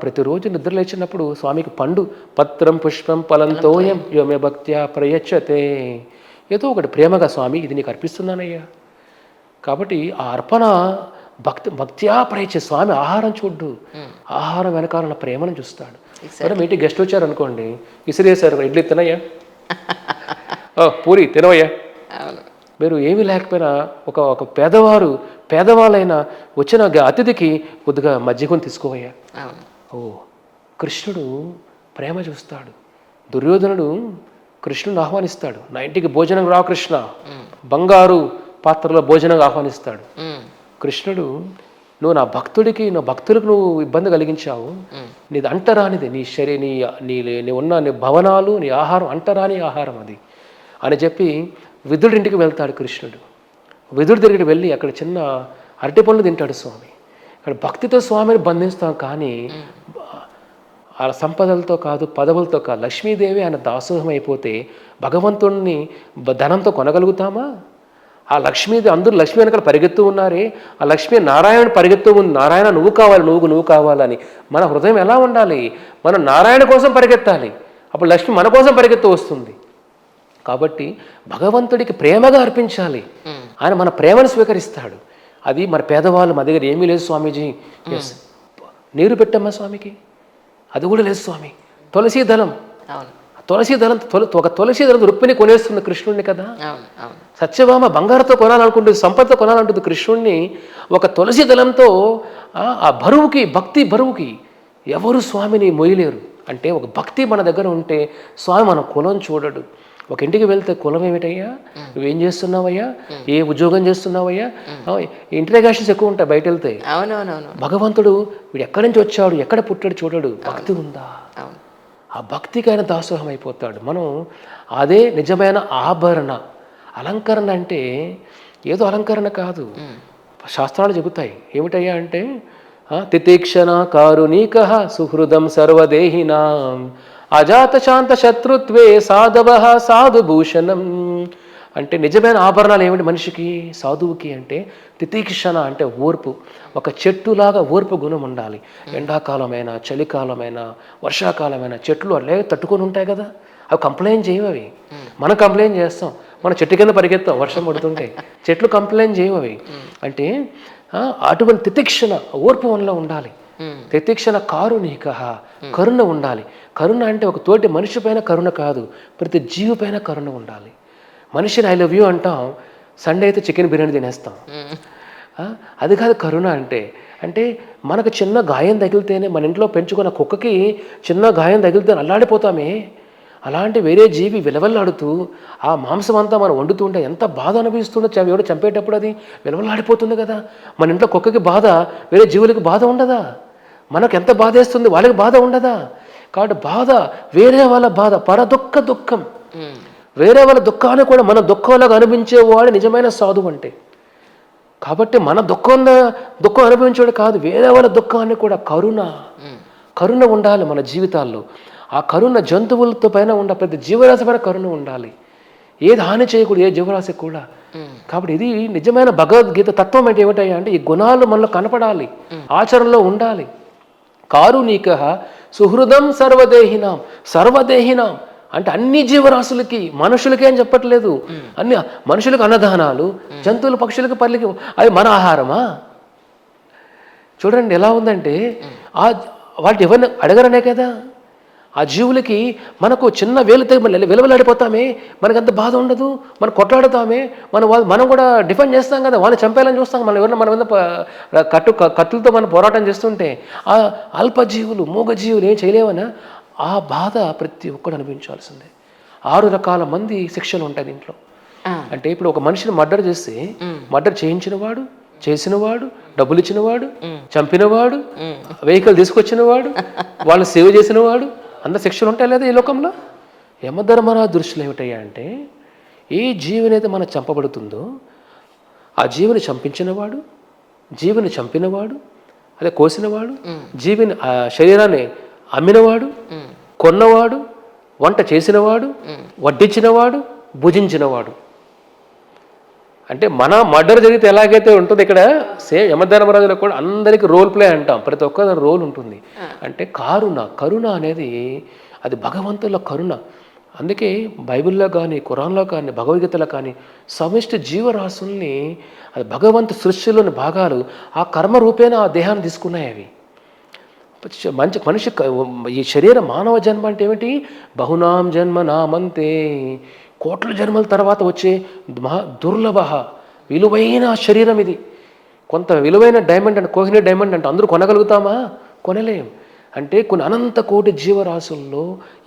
ప్రతిరోజు నిద్ర లేచినప్పుడు స్వామికి పండు పత్రం పుష్పం ఫలంతోయం యోమే భక్త్యా ప్రయచ్చతే ఏదో ఒకటి ప్రేమగా స్వామి ఇది నీకు అర్పిస్తున్నానయ్యా. కాబట్టి ఆ అర్పణ భక్త్యా ప్రయచ్చే. స్వామి ఆహారం చూడ్డు, ఆహారం వెనకాల ఉన్న ప్రేమను చూస్తాడు. మనం ఇంటికి గెస్ట్ వచ్చారు అనుకోండి, విసిరేశారు, ఇడ్లీ తినయ్యా, పూరి తినవయ్యా. మీరు ఏమీ లేకపోయినా ఒక ఒక పేదవాళ్ళైన వచ్చిన అతిథికి కొద్దిగా మజ్జిగను తీసుకోవయ్యా. ఓ, కృష్ణుడు ప్రేమ చూస్తాడు. దుర్యోధనుడు కృష్ణుని ఆహ్వానిస్తాడు, నా ఇంటికి భోజనం రా కృష్ణ, బంగారు పాత్రలో భోజనం ఆహ్వానిస్తాడు. కృష్ణుడు నువ్వు నా భక్తులకు నువ్వు ఇబ్బంది కలిగించావు, నీది అంటరానిది, నీ నీ ఉన్న నీ భవనాలు, నీ ఆహారం అంటరాని ఆహారం అది అని చెప్పి విదురుడింటికి వెళ్తాడు కృష్ణుడు. విదురు దగ్గరికి వెళ్ళి అక్కడ చిన్న అరటి పనులు తింటాడు స్వామి. ఇక్కడ భక్తితో స్వామిని బంధిస్తాం, కానీ ఆ సంపదలతో కాదు, పదవులతో కాదు. లక్ష్మీదేవి ఆయన దాసోహం అయిపోతే భగవంతుడిని ధనంతో కొనగలుగుతామా? ఆ లక్ష్మీదేవి, అందరూ లక్ష్మీ వెనకాల పరిగెత్తు ఉన్నారే, ఆ లక్ష్మీ నారాయణ పరిగెత్తు ఉంది. నారాయణ నువ్వు కావాలి, నువ్వు కావాలని మన హృదయం ఎలా ఉండాలి? మనం నారాయణ కోసం పరిగెత్తాలి, అప్పుడు లక్ష్మి మన కోసం పరిగెత్తు వస్తుంది. కాబట్టి భగవంతుడికి ప్రేమగా అర్పించాలి, ఆయన మన ప్రేమను స్వీకరిస్తాడు. అది మన పేదవాళ్ళు, మా దగ్గర ఏమీ లేదు స్వామీజీ, ఎస్ నీరు పెట్టమ్మా స్వామికి, అది కూడా లేదు స్వామి. తులసి దళం ఒక తులసి దళం రుక్మిణి కొనేస్తుంది కృష్ణుడిని కదా. సత్యభామ బంగారంతో కొనాలనుకుంటుంది, సంపదతో కొనాలంటుంది కృష్ణుడిని. ఒక తులసి దళంతో ఆ భక్తి బరువుకి ఎవరు స్వామిని మొయ్యలేరు. అంటే ఒక భక్తి మన దగ్గర ఉంటే స్వామి మన కులం చూడడు. ఒక ఇంటికి వెళ్తే కులం ఏమిటయ్యా, నువ్వేం చేస్తున్నావయ్యా, ఏ ఉద్యోగం చేస్తున్నావయ్యా, ఇంటరాక్షన్స్ ఎక్కువ ఉంటాయి బయట వెళ్తే. భగవంతుడు వీడు ఎక్కడి నుంచి వచ్చాడు, ఎక్కడ పుట్టాడు చూడడు. భక్తి ఉందా, ఆ భక్తికి ఆయన దాసోహం అయిపోతాడు. మనం అదే నిజమైన ఆభరణ. అలంకరణ అంటే ఏదో అలంకరణ కాదు, శాస్త్రాలు చెబుతాయి. ఏమిటయ్యా అంటే తితీక్షణ కారుణీక సుహృదం సర్వదేహినాం అజాత శాంత శత్రుత్వే సాధవ సాధుభూషణం. అంటే నిజమైన ఆభరణాలు ఏమిటి మనిషికి, సాధువుకి అంటే తితీక్షణ అంటే ఓర్పు. ఒక చెట్టులాగా ఓర్పు గుణం ఉండాలి. ఎండాకాలమైనా, చలికాలమైనా, వర్షాకాలమైనా చెట్లు అట్లే తట్టుకొని ఉంటాయి కదా, అవి కంప్లైంట్ చేయవు. అవి మనం కంప్లైంట్ చేస్తాం, మన చెట్టు కింద పరిగెత్తాం వర్షం పడుతుంటే, చెట్లు కంప్లైంట్ చేయవు అవి. అంటే అటువంటి తితీక్షణ ఓర్పు మనలో ఉండాలి. తితీక్షణ కారుణీక, కరుణ ఉండాలి. కరుణ అంటే ఒక తోటి మనిషి పైన కరుణ కాదు, ప్రతి జీవి పైన కరుణ ఉండాలి. మనిషిని ఐ లవ్ యూ అంటాం, సండే అయితే చికెన్ బిర్యానీ తినేస్తాం. అది కాదు కరుణ అంటే. అంటే మనకు చిన్న గాయం తగిలితేనే, మన ఇంట్లో పెంచుకున్న కుక్కకి చిన్న గాయం తగిలితే అల్లాడిపోతామే, అలాంటి వేరే జీవి విలవల్లాడుతూ ఆ మాంసం అంతా మనం వండుతుంటే ఎంత బాధ అనిపిస్తుందో. ఎవడో చంపేటప్పుడు అది విలవల్లాడిపోతుంది కదా. మన ఇంట్లో కుక్కకి బాధ, వేరే జీవులకి బాధ ఉండదా? మనకు ఎంత బాధ వేస్తుంది, వాళ్ళకి బాధ ఉండదా? కాబట్టి బాధ వేరే వాళ్ళ బాధ, దుఃఖం వేరే వాళ్ళ దుఃఖాన్ని కూడా మన దుఃఖంలాగా అనిపించేవాడు నిజమైన సాధువు అంటే. కాబట్టి మన దుఃఖం అనుభవించేవాడు కాదు, వేరే వాళ్ళ దుఃఖాన్ని కూడా కరుణ ఉండాలి మన జీవితాల్లో. ఆ కరుణ జంతువులతో పైన ప్రతి జీవరాశి పైన కరుణ ఉండాలి. ఏది హాని చేయకూడదు ఏ జీవరాశి కూడా. కాబట్టి ఇది నిజమైన భగవద్గీత తత్వం అంటే ఏమిటయ్యా అంటే ఈ గుణాలు మనలో కనపడాలి, ఆచరణలో ఉండాలి. కారుణీక సుహృదం సర్వదేహినాం అంటే అన్ని జీవరాశులకి, మనుషులకి అని చెప్పట్లేదు. అన్ని మనుషులకు అన్నదానాలు, జంతువులు పక్షులకు పల్లికి అవి మన ఆహారమా? చూడండి ఎలా ఉందంటే వాటి ఎవరిని అడగరనే కదా. ఆ జీవులకి మనకు చిన్న వేలుతో విలువలాడిపోతామే, మనకంత బాధ ఉండదు. మనం కొట్లాడుతామే, మనం కూడా డిఫెండ్ చేస్తాం కదా, వాళ్ళని చంపేయాలని చూస్తాం. మన మీద కత్తులతో మనం పోరాటం చేస్తుంటే ఆ అల్పజీవులు, మూగజీవులు ఏం చేయలేవనా? ఆ బాధ ప్రతి ఒక్కడు అనిపించాల్సిందే. 6 రకాల మంది శిక్షలు ఉంటాయి దీంట్లో. అంటే ఇప్పుడు ఒక మనిషిని మర్డర్ చేస్తే, మర్డర్ చేయించినవాడు, చేసినవాడు, డబ్బులు ఇచ్చినవాడు, చంపినవాడు, వెహికల్ తీసుకొచ్చినవాడు, వాళ్ళు సేవ్ చేసినవాడు, అంత శిక్షలు ఉంటాయి లేదా ఈ లోకంలో? యమధర్మరాజు దృష్టిలో ఏమిటయ్యా అంటే ఏ జీవినైతే మనం చంపబడుతుందో ఆ జీవిని చంపించినవాడు, జీవిని చంపినవాడు, అదే కోసినవాడు, జీవిని శరీరాన్ని అమ్మినవాడు, కొన్నవాడు, వంట చేసినవాడు, వడ్డించినవాడు, భుజించినవాడు, అంటే మన మర్డర్ జరిగితే ఎలాగైతే ఉంటుంది ఇక్కడ సేమ్ యమధర్మరాజులో కూడా అందరికీ రోల్ ప్లే అంటాం, ప్రతి ఒక్కరి రోల్ ఉంటుంది. అంటే కరుణ అనేది అది భగవంతుల కరుణ. అందుకే బైబిల్లో కానీ ఖురాన్లో కానీ భగవద్గీతలో కానీ సమిష్టి జీవరాశుల్ని అది భగవంతు సృష్టిలోని భాగాలు ఆ కర్మ రూపేణ ఆ దేహాన్ని తీసుకున్నాయి. అవి మనిషి ఈ శరీర మానవ జన్మ అంటే ఏమిటి? బహునాం జన్మ నామంతే, కోట్ల జన్మల తర్వాత వచ్చే దుర్లభ విలువైన శరీరం ఇది. కొంత విలువైన డైమండ్ అంటే కోహినూర్ డైమండ్ అంటే అందరూ కొనగలుగుతామా? కొనలేం. అంటే కొన్ని అనంత కోటి జీవరాశుల్లో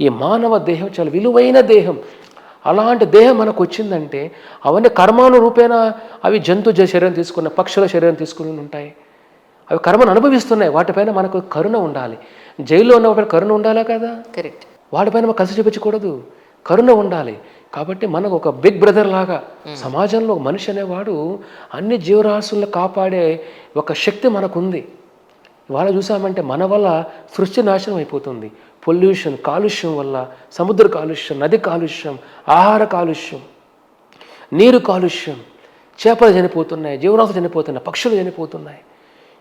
ఈ మానవ దేహం చాలా విలువైన దేహం. అలాంటి దేహం మనకు వచ్చిందంటే అవన్నీ కర్మాను రూపేణ అవి జంతు శరీరం తీసుకున్న, పక్షుల శరీరం తీసుకుని ఉంటాయి. అవి కర్మను అనుభవిస్తున్నాయి. వాటిపైన మనకు కరుణ ఉండాలి. జైల్లో ఉన్నప్పుడు కరుణ ఉండాలా కదా? కరెక్ట్. వాటిపైన మనం కసి చూపించకూడదు, కరుణ ఉండాలి. కాబట్టి మనకు ఒక బిగ్ బ్రదర్ లాగా సమాజంలో మనిషి అనేవాడు అన్ని జీవరాశులను కాపాడే ఒక శక్తి మనకుంది. ఇవాళ చూసామంటే మన వల్ల సృష్టి నాశనం అయిపోతుంది. పొల్యూషన్, కాలుష్యం వల్ల, సముద్ర కాలుష్యం, నది కాలుష్యం, ఆహార కాలుష్యం, నీరు కాలుష్యం, చేపలు చనిపోతున్నాయి, జీవరాశులు చనిపోతున్నాయి, పక్షులు చనిపోతున్నాయి.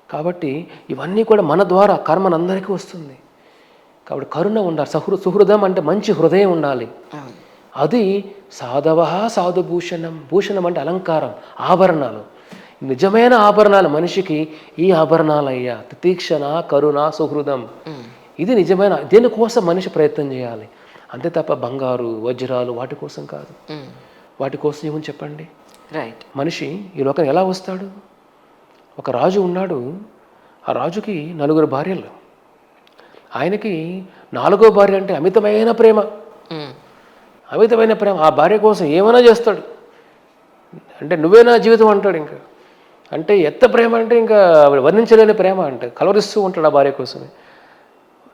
కాబట్టి ఇవన్నీ కూడా మన ద్వారా కర్మను అందరికీ వస్తుంది. కాబట్టి కరుణ ఉండాలి. సుహృదం అంటే మంచి హృదయం ఉండాలి. అది సాధవ సాధుభూషణం. భూషణం అంటే అలంకారం, ఆభరణాలు. నిజమైన ఆభరణాలు మనిషికి ఈ ఆభరణాలు అయ్యా, తీక్షణ, కరుణ, సుహృదం. ఇది నిజమైన, దీనికోసం మనిషి ప్రయత్నం చేయాలి. అంతే తప్ప బంగారు, వజ్రాలు వాటి కోసం కాదు. వాటి కోసం ఏమని చెప్పండి? రైట్. మనిషి ఈ లోకం ఎలా వస్తాడు? ఒక రాజు ఉన్నాడు. ఆ రాజుకి 4 భార్యలు. ఆయనకి 4వ భార్య అంటే అమితమైన ప్రేమ, అమితమైన ప్రేమ. ఆ భార్య కోసం ఏమైనా చేస్తాడు. అంటే నువ్వే నా జీవితం అంటాడు. ఇంకా అంటే ఎంత ప్రేమ అంటే ఇంకా వర్ణించలేని ప్రేమ. అంటే కలవరిస్తూ ఉంటాడు ఆ భార్య కోసమే.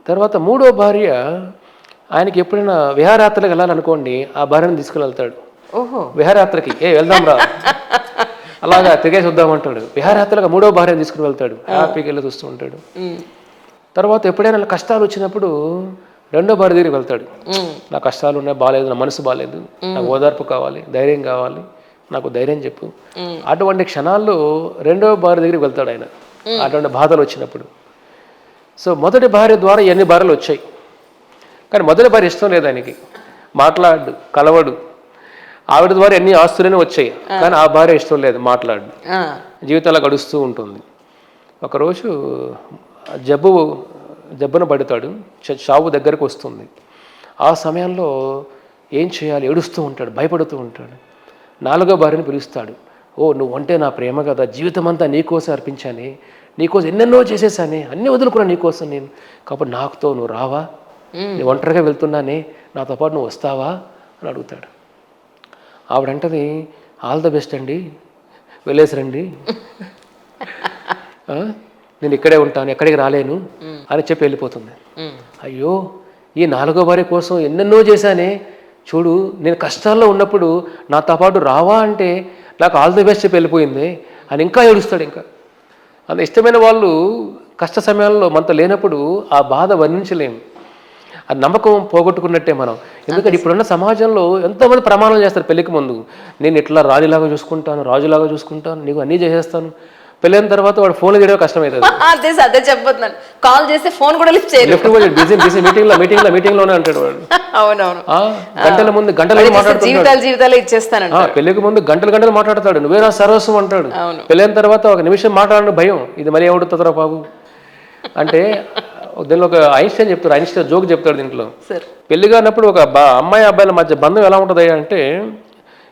తర్వాత 3వ భార్య, ఆయనకి ఎప్పుడైనా విహారయాత్రలకు వెళ్ళాలనుకోండి, ఆ భార్యను తీసుకువెళ్తాడు. ఓహో, విహారయాత్రకి వెళ్దాం రా, అలాగా తిరిగేసి వద్దామంటాడు. విహారయాత్రగా 3వ భార్యను తీసుకుని వెళ్తాడు. హ్యాపీకి వెళ్ళి చూస్తూ ఉంటాడు. తర్వాత ఎప్పుడైనా కష్టాలు వచ్చినప్పుడు 2వ భార్య దగ్గరికి వెళ్తాడు. నా కష్టాలు ఉన్నాయి, బాగాలేదు, నా మనసు బాగాలేదు, నాకు ఓదార్పు కావాలి, ధైర్యం కావాలి, నాకు ధైర్యం చెప్పు. అటువంటి క్షణాల్లో 2వ భార్య దగ్గరికి వెళ్తాడు ఆయన, అటువంటి బాధలు వచ్చినప్పుడు. సో మొదటి భార్య ద్వారా ఎన్ని భార్యలు వచ్చాయి, కానీ మొదటి భార్య ఇష్టం లేదు ఆయనకి, మాట్లాడు, కలవడు. ఆవిడ ద్వారా ఎన్ని ఆస్తులనే వచ్చాయి, కానీ ఆ భార్య ఇష్టం లేదు, మాట్లాడు. జీవితాలు గడుస్తూ ఉంటుంది. ఒకరోజు జబ్బున పడతాడు, చావు దగ్గరకు వస్తుంది. ఆ సమయంలో ఏం చేయాలి, ఏడుస్తూ ఉంటాడు, భయపడుతూ ఉంటాడు. 4వ భార్యను పిలుస్తాడు. ఓ, నువ్వంటే నా ప్రేమ కదా, జీవితం అంతా నీకోసం అర్పించానే, నీకోసం ఎన్నెన్నో చేసేసానే, అన్నీ వదులుకున్నా నీకోసం నేను, కాబట్టి నాకుతో నువ్వు రావా, నేను ఒంటరిగా వెళ్తున్నానే, నాతో పాటు నువ్వు వస్తావా అని అడుగుతాడు. ఆవిడంటది, ఆల్ ద బెస్ట్ అండి, వెళ్ళేసి రండి, నేను ఇక్కడే ఉంటాను, ఎక్కడికి రాలేను అని చెప్పి వెళ్ళిపోతుంది. అయ్యో, ఈ 4వ భార్య కోసం ఎన్నెన్నో చేశానే, చూడు నేను కష్టాల్లో ఉన్నప్పుడు నాతో పాటు రావా అంటే నాకు ఆల్ ది బెస్ట్ చెప్పి వెళ్ళిపోయింది అని ఇంకా ఏడుస్తాడు. ఇంకా అంత ఇష్టమైన వాళ్ళు కష్ట సమయాల్లో మనతో లేనప్పుడు ఆ బాధ వర్ణించలేము. ఆ నమ్మకం పోగొట్టుకున్నట్టే మనం. ఎందుకంటే ఇప్పుడున్న సమాజంలో ఎంతోమంది ప్రమాణాలు చేస్తారు పెళ్ళికి ముందు. నేను ఇట్లా రాణిలాగా చూసుకుంటాను, రాజులాగా చూసుకుంటాను, నీకు అన్నీ చేసేస్తాను. పెళ్ళైన తర్వాత వాడు ఫోన్ చేయడం కష్టమవుతుంది. అదే చెప్పబోతున్నాను, కాల్ చేస్తే ఫోన్ కూడా లిఫ్ట్ చేయరు, బిజీ మీటింగ్లోనే అంటాడు వాడు. అవునవును, గంటల ముందు గంటలు జీవితాలు ఇచ్చేస్తాను. పెళ్లికి ముందు గంటలు మాట్లాడతాడు, నువ్వే నా సర్వస్వం అంటాడు. పెళ్ళైన తర్వాత ఒక నిమిషం మాట్లాడడం భయం, ఇది మరీ ఏమడుతుందిరా బాబు అంటే. దీనిలో ఒక ఐన్స్టైన్ చెప్తాడు, ఐన్స్టైన్ జోక్ చెప్తాడు దీంట్లో. పెళ్లిగా అన్నప్పుడు ఒక అమ్మాయి అబ్బాయిల మధ్య బంధం ఎలా ఉంటుంది అంటే,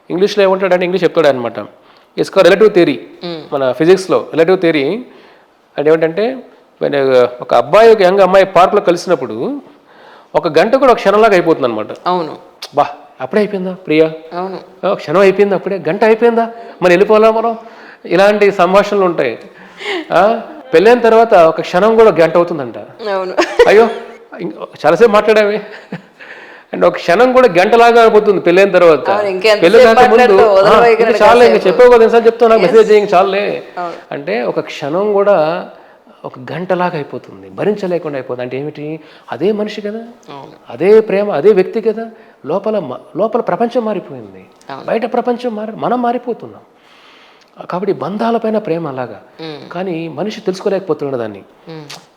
ఇంగ్లీష్లో ఏమంటాడంటే, ఇంగ్లీష్ చెప్తాడు అనమాట, ఇస్కో రిలేటివ్ థియరీ, మన ఫిజిక్స్లో రిలేటివ్ థియరీ అంటే ఏమిటంటే, ఒక అబ్బాయి ఒక యంగ్ అమ్మాయి పార్క్లో కలిసినప్పుడు 1 గంట కూడా ఒక క్షణంలాగా అయిపోతుంది అనమాట. అవును, బా అప్పుడే అయిపోయిందా ప్రియా, అవును క్షణం అయిపోయిందా, అప్పుడే గంట అయిపోయిందా, మరి వెళ్ళిపోవాలా మనం, ఇలాంటి సంభాషణలు ఉంటాయి. పెళ్ళైన తర్వాత 1 క్షణం కూడా గంట అవుతుందంట. అయ్యో చాలాసేపు మాట్లాడామే అండ్ 1 క్షణం కూడా గంటలాగా అయిపోతుంది పెళ్ళైన తర్వాత. పెళ్ళి కాక ముందు చాలే, ఇంకా చెప్పావు కదా ఎన్నిసార్లు చెప్తావు, నాకు మెసేజ్ చేయండి చాలే అంటే 1 క్షణం కూడా 1 గంటలాగా అయిపోతుంది, భరించలేకుండా అయిపోతుంది. అంటే ఏమిటి, అదే మనిషి కదా, అదే ప్రేమ, అదే వ్యక్తి కదా. లోపల ప్రపంచం మారిపోయింది, బయట ప్రపంచం మనం మారిపోతున్నాం. కాబట్టి బంధాలపైన ప్రేమ అలాగా, కానీ మనిషి తెలుసుకోలేకపోతున్నాడు దాన్ని.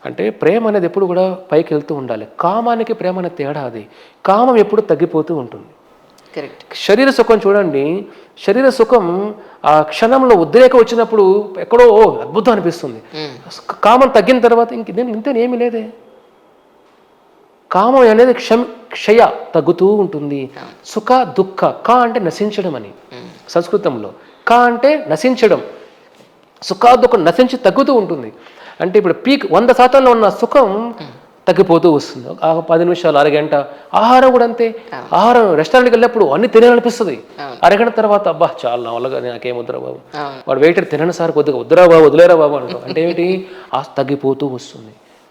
అంటే ప్రేమ అనేది ఎప్పుడు కూడా పైకి వెళ్తూ ఉండాలి. కామానికి ప్రేమ అనే తేడా అది. కామం ఎప్పుడు తగ్గిపోతూ ఉంటుంది. కరెక్ట్. శరీర సుఖం చూడండి, శరీర సుఖం ఆ క్షణంలో ఉద్రేకం వచ్చినప్పుడు ఎక్కడో అద్భుతం అనిపిస్తుంది. కామం తగ్గిన తర్వాత ఇంతేనేమీ లేదే. కామం అనేది క్షయ తగ్గుతూ ఉంటుంది. సుఖ దుఃఖ, కా అంటే నశించడం అని సంస్కృతంలో, కా అంటే నశించడం, సుఖ దుఃఖం నశించి తగ్గుతూ ఉంటుంది. అంటే ఇప్పుడు పీక్ 100% ఉన్న సుఖం తగ్గిపోతూ వస్తుంది. 10 నిమిషాలు, అరగంట. ఆహారం కూడా అంతే. ఆహారం రెస్టారెంట్కి వెళ్ళినప్పుడు అన్ని తినాలనిపిస్తుంది. అరగంట తర్వాత అబ్బా చాలా నా వల్లగా నాకేం వద్దురా బాబు, వాడు వెయిటర్ తినని సార్ కొద్దిగా వద్దురా బాబు, వదిలేరా బాబు అంటాం. అంటే ఏమిటి, తగ్గిపోతూ వస్తుంది.